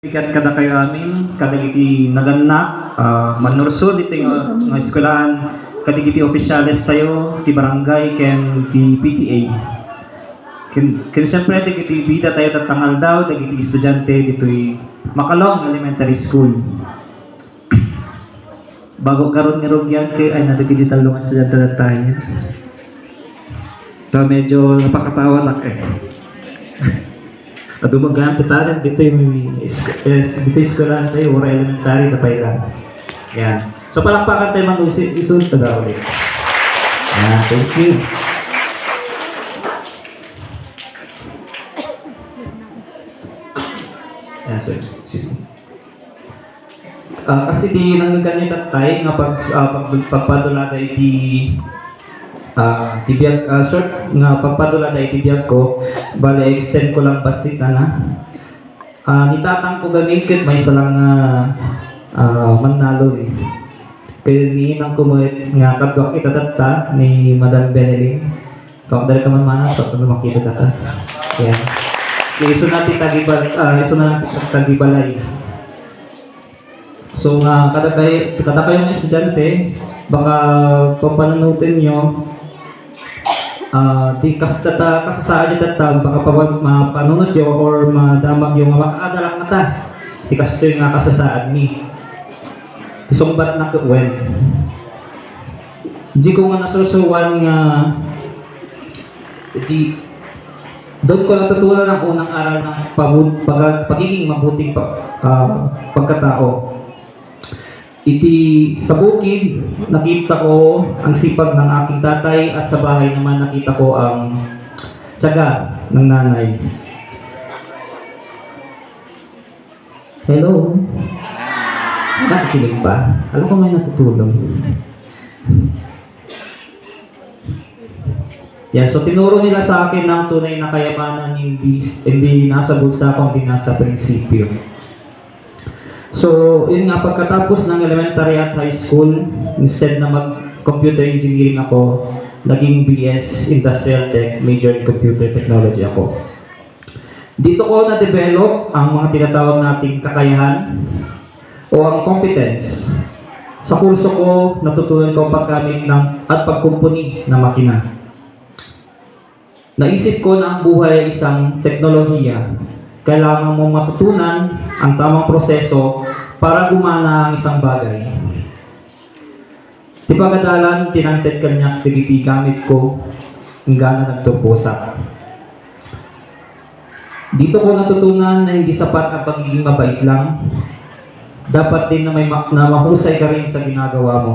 Ikat kada kayo amin, kadagiti naganak, manursod ito yung mga eskwelahan, kadagiti opisyales tayo, ti barangay, ken ti PTA. Ken siyempre, dagiti bida tayo tatangal daw, dagiti estudyante dito'y Makalong Elementary School. Bago karon ni Rogyan, ay nadagiti talong estudyante na tayo. So medyo napakatawa na Adumagaan pitaran dito yung eskwelahan tayo, or elementary na pailan. Yan. So palakpakan tayo mga isun taga ulit. Yan, thank you. Yan, so excuse me. Kasi di nang ganit at tayo nga pagpadula tayo tibiyag short nga pagpadula tayo tibiyag ko bale extend ko lang basita na nitatang ko gamit may salang manalo kaya niinang ko nga kadwak itatatta ni Madam Beneling kung dali ka man mana so kung makita ka yan iso natin tagibalay so nga kada kayong estudyante baka papanunutin nyo di kasasaan niya tatang baka mapanunod yun or madamag yung makakadalak na ta di kasto yung kasasaan ni isungbat na kuwen di ko nga nasusuwan nga di doon ko natutunan ang unang aral ng pagiging mabuting pagkatao. Iti sa bukid, nakita ko ang sipag ng aking tatay at sa bahay naman nakita ko ang tiyaga ng nanay. Hello? Nakikinig pa? Alam ko may natutulong. Yan, so tinuro nila sa akin ng tunay na kayamanan hindi nasa bulsa kundi nasa prinsipyo. So, yun nga, pagkatapos ng elementary at high school, instead na mag-computer engineering ako, naging BS Industrial Tech, major in computer technology ako. Dito ko na-develop ang mga tinatawag nating kakayahan o ang competence. Sa kurso ko, natutunan ko paggamit ng at pagkumpuni ng makina. Naisip ko na ang buhay ay isang teknolohiya. Kailangan mong matutunan ang tamang proseso para gumana ang isang bagay. Di pagkadalan, tinanted kanyak tigiti gamit ko hanggang nagtupusak. Dito ko natutunan na hindi sapat ang pagiging mabait lang. Dapat din na mahusay ka rin sa ginagawa mo.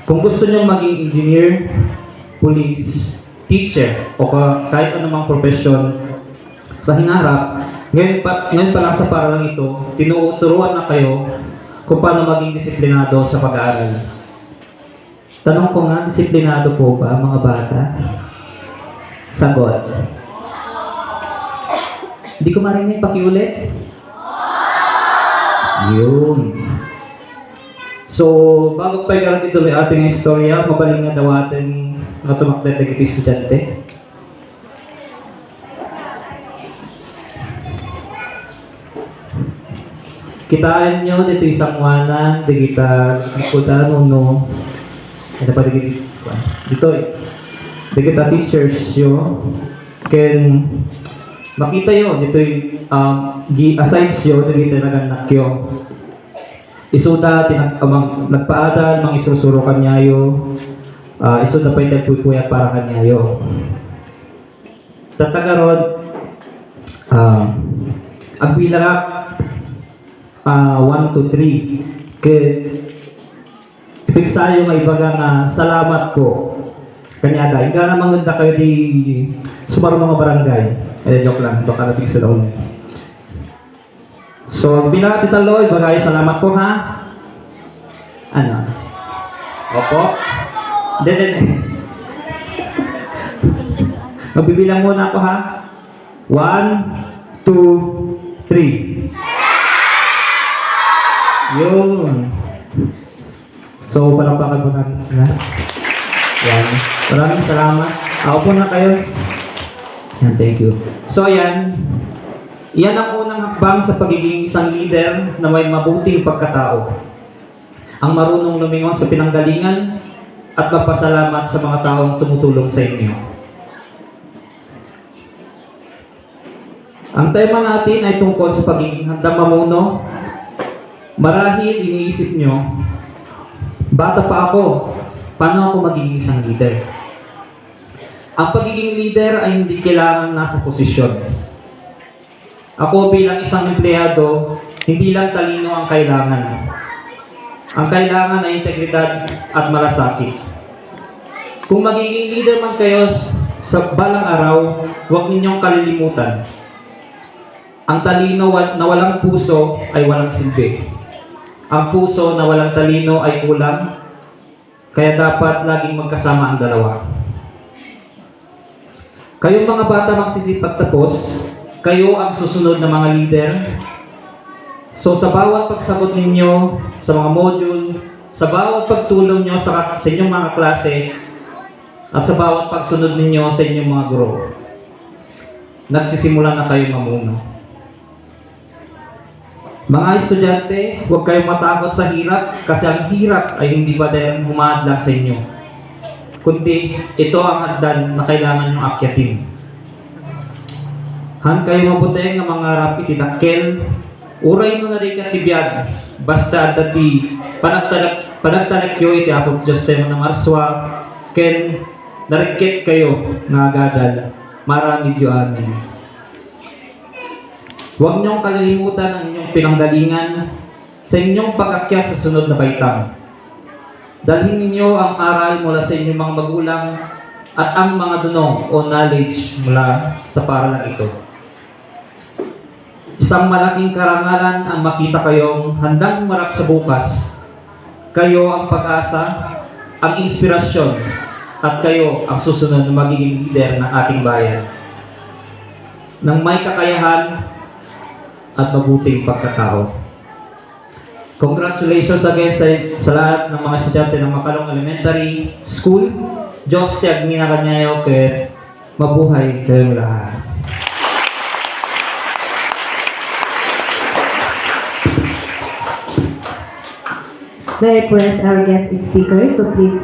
Kung gusto nyo maging engineer, police, teacher, o kahit anumang profesyon, sa hinarap, ngayon pa lang sa paralang ito, tinuturuan na kayo kung paano maging disiplinado sa pag-aaral. Tanong ko nga, disiplinado po ba mga bata? Sagot. Hindi ko marinig, pakiulit. Yun. So, bago pa yung ituloy ating istorya, mabaling nga daw ating natumakdat na estudyante. Kitaan nyo dito isang wanan, di kita ikutan no. Ano pa dito di kita teachers yo. Ken makita yo dito aside yo di kita naganak yo. Isuda nagpaadal mang isusuro kanyayo. Isuda pa itagpupuya para kanyayo. Tatagaron ang bilang 1 to 3 kaya ipigsayo nga ibaga nga salamat ko kanyada higa na maganda kayo di sumaro mga barangay joke lang baka natin sa daon so bilang titalo ibagay salamat po ha ano opo magbibilang muna ako ha 1, 2, 3 yun. So, palakpakan po natin sila. Yan. Maraming salamat. Ako po na kayo. Yan, thank you. So, yan. Iyan ang unang hakbang sa pagiging isang leader na may mabuting pagkatao. Ang marunong lumingon sa pinanggalingan at magpasalamat sa mga taong tumutulong sa inyo. Ang tema natin ay tungkol sa pagiging handang mamuno. Marahil iniisip nyo, bata pa ako, paano ako magiging isang leader? Ang pagiging leader ay hindi kailangan nasa posisyon. Ako bilang isang empleyado, hindi lang talino ang kailangan. Ang kailangan ay integridad at malasakit. Kung magiging leader man kayo sa balang araw, huwag ninyong kalilimutan. Ang talino na walang puso ay walang silbi. Ang puso na walang talino ay kulang, kaya dapat laging magkasama ang dalawa. Kayong mga bata magsisipag tapos, kayo ang susunod na mga leader. So sa bawat pagsagot ninyo sa mga module, sa bawat pagtulong nyo sa inyong mga klase, at sa bawat pagsunod ninyo sa inyong mga guro, nagsisimula na kayo mamuno. Mga estudyante, huwag kayong matakot sa hirap kasi ang hirap ay hindi ba dahil humadlang sa inyo. Kundi ito ang hagdan na kailangan nyo akyatin. Han kayo mabuti nga mga rapi tinakkel, uray mo na rin katibiyag, basta dati panagtalakyo iti ako Diyos tayo ng arswa, ken narikit kayo nga gagal, marami Diyo amin. Huwag niyong kalilimutan ang inyong pinanggalingan sa inyong pag-akyat sa sunod na baitang. Dalhin ninyo ang aral mula sa inyong mga magulang at ang mga dunong o knowledge mula sa paralan ito. Isang malaking karangalan ang makita kayong handang humarap sa bukas. Kayo ang pag-asa, ang inspirasyon, at kayo ang susunod na magiging leader ng ating bayan. Nang may kakayahan at mabuting pagkatao. Congratulations again sa lahat ng mga estudyante ng Makalong Elementary School. Diyos tiyag minakanyayo kaya mabuhay kayong lahat. May I request our guest speaker to please